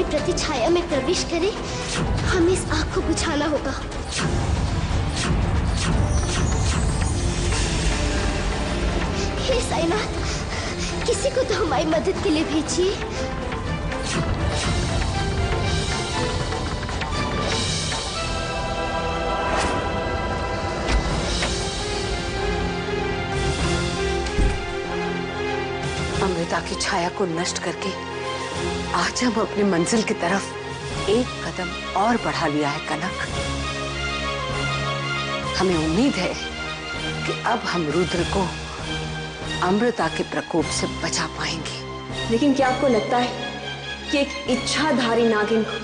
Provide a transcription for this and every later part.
प्रति छाया में प्रवेश करे, हमें इस आग को बुझाना होगा। हे साईनाथ, किसी को तो हमारी मदद के लिए भेजिए। अमृता की छाया को नष्ट करके आज हम अपनी मंजिल की तरफ एक कदम और बढ़ा लिया है कनक। हमें उम्मीद है कि अब हम रुद्र को अमृता के प्रकोप से बचा पाएंगे। लेकिन क्या आपको लगता है कि एक इच्छाधारी नागिन को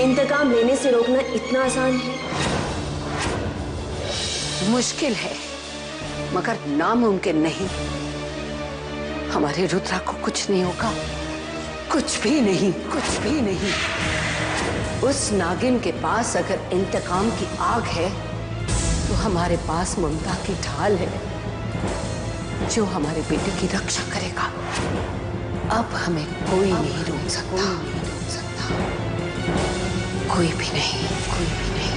इंतकाम लेने से रोकना इतना आसान है? मुश्किल है मगर नामुमकिन नहीं। हमारे रुद्रा को कुछ नहीं होगा, कुछ भी नहीं, कुछ भी नहीं। उस नागिन के पास अगर इंतकाम की आग है तो हमारे पास ममता की ढाल है जो हमारे बेटे की रक्षा करेगा। अब हमें कोई नहीं रोक सकता, कोई भी नहीं, कोई भी नहीं।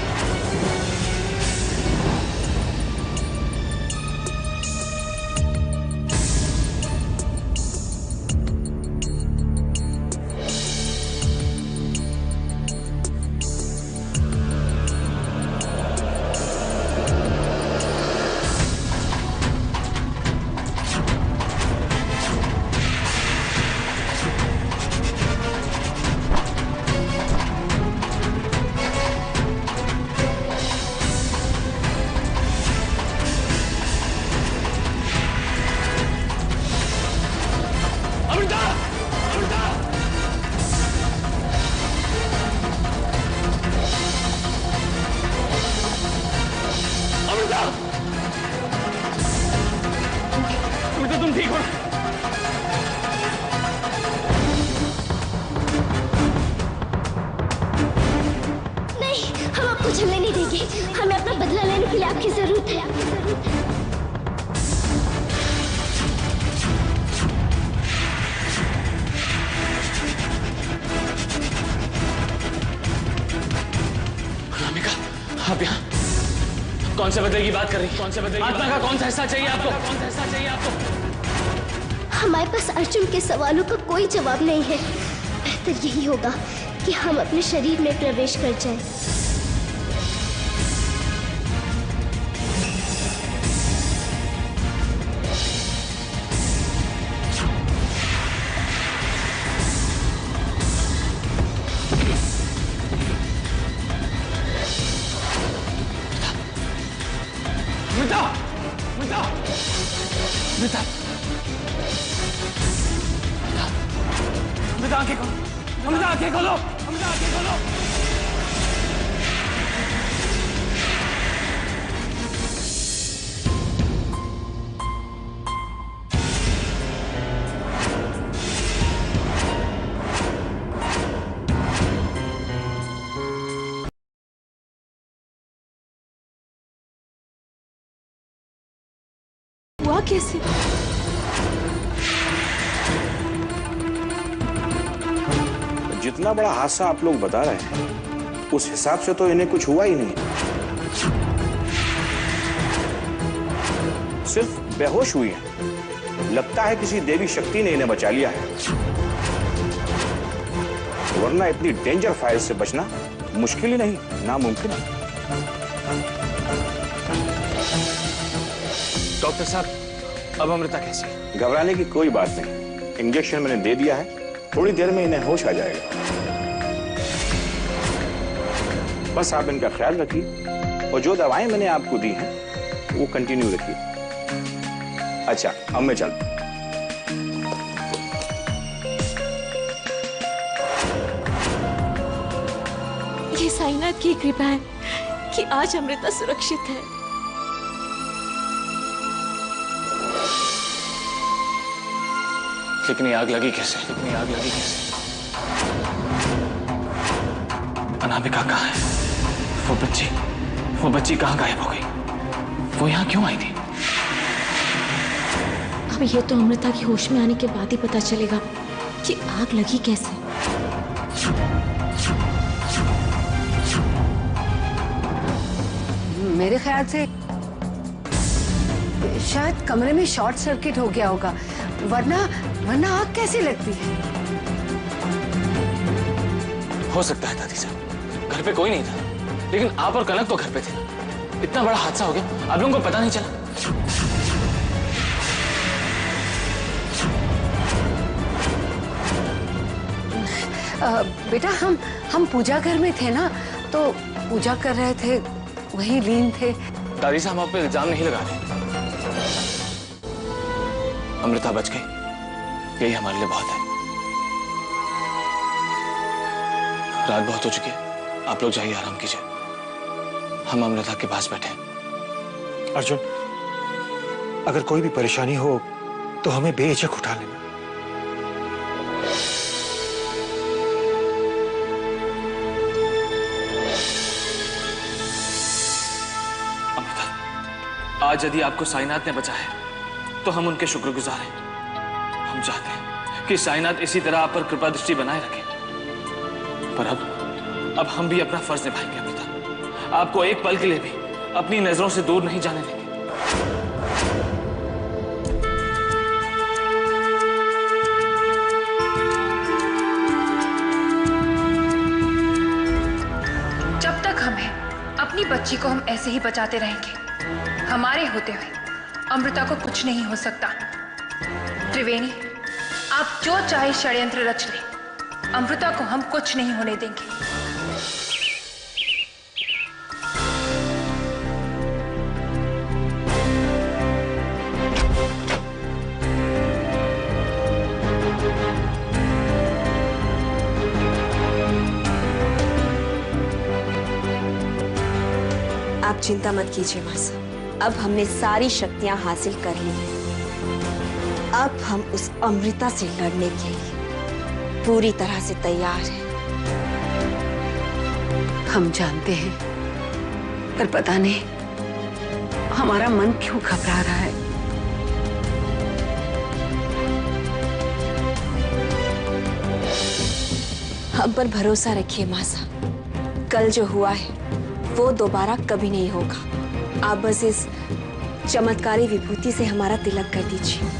तुम ठीक हो? नहीं, हम आपको चलने नहीं देंगे। हमें अपना बदला लेने के लिए आपकी जरूरत है। अनामिका, आप यहाँ कौन से बदले की बात कर रही है? कौन से बदले? आत्मा का कौन सा हिस्सा चाहिए आपको? कौन सा हिस्सा चाहिए आपको? हमारे पास अर्जुन के सवालों का कोई जवाब नहीं है। बेहतर यही होगा कि हम अपने शरीर में प्रवेश कर जाएं। अमृता, अमृता, अमृता, अमृता आंखें खोलो, अमृता आंखें खोलो, अमृता आंखें खोलो। हुआ कैसे? जितना बड़ा हादसा आप लोग बता रहे हैं उस हिसाब से तो इन्हें कुछ हुआ ही नहीं। सिर्फ बेहोश हुई है। लगता है किसी देवी शक्ति ने इन्हें बचा लिया है, वरना इतनी डेंजर फायर से बचना मुश्किल ही नहीं, नामुमकिन है। डॉक्टर साहब, अब अमृता कैसी है? घबराने की कोई बात नहीं। इंजेक्शन मैंने दे दिया है, थोड़ी देर में इन्हें होश आ जाएगा। बस आप इनका ख्याल रखिए और जो दवाएं मैंने आपको दी हैं वो कंटिन्यू रखिए। अच्छा, अब मैं चलता हूं। ये साईनाथ की कृपा है कि आज अमृता सुरक्षित है। लेकिन ये आग लगी कैसे? लेकिन ये आग लगी कैसे? अनामिका कहाँ है? वो बच्ची कहाँ गायब हो गई? वो यहाँ क्यों आई थी? अब ये तो अमृता की होश में आने के बाद ही पता चलेगा कि आग लगी कैसे। मेरे ख्याल से शायद कमरे में शॉर्ट सर्किट हो गया होगा, वरना आग कैसे लगती है? हो सकता है दादी साहब, घर पे कोई नहीं था, लेकिन आप और कनक तो घर पे थे। इतना बड़ा हादसा हो गया, आप लोगों को पता नहीं चला? बेटा हम पूजा घर में थे ना, तो पूजा कर रहे थे, वहीं लीन थे। दादी साहब, हम आप पे इल्जाम नहीं लगा रहे। अमृता बच गई, यही हमारे लिए बहुत है। रात बहुत हो चुकी है, आप लोग जाइए, आराम कीजिए। हम अमृता के पास बैठे हैं। अर्जुन, अगर कोई भी परेशानी हो तो हमें बेझिझक उठा लेना। अमृता, आज यदि आपको साईनाथ ने बचाया है तो हम उनके शुक्रगुजार हैं। हम चाहते हैं कि साईनाथ इसी तरह आप पर कृपा दृष्टि बनाए रखे। पर अब हम भी अपना फर्ज निभाएंगे अमृता। आपको एक पल के लिए भी अपनी नजरों से दूर नहीं जाने देंगे। जब तक हम हैं, अपनी बच्ची को हम ऐसे ही बचाते रहेंगे। हमारे होते हुए अमृता को कुछ नहीं हो सकता। त्रिवेणी, आप जो चाहे षड्यंत्र रच लें, अमृता को हम कुछ नहीं होने देंगे। आप चिंता मत कीजिए मासा, अब हमने सारी शक्तियां हासिल कर ली हैं। अब हम उस अमृता से लड़ने के लिए पूरी तरह से तैयार हैं। हम जानते हैं, पर पता नहीं हमारा मन क्यों घबरा रहा है। हम पर भरोसा रखिए मासा, कल जो हुआ है वो दोबारा कभी नहीं होगा। आप बस इस चमत्कारी विभूति से हमारा तिलक कर दीजिए।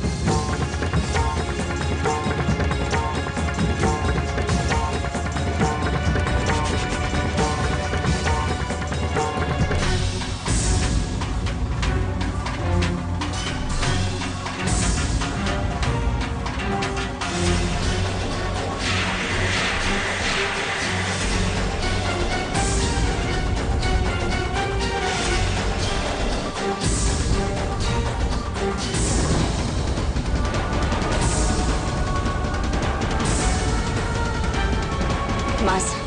मासा,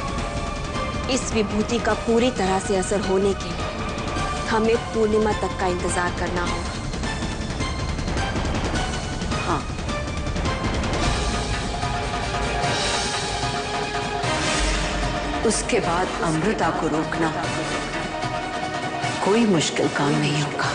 इस विभूति का पूरी तरह से असर होने के लिए हमें पूर्णिमा तक का इंतजार करना होगा। हाँ, उसके बाद अमृता को रोकना कोई मुश्किल काम नहीं होगा।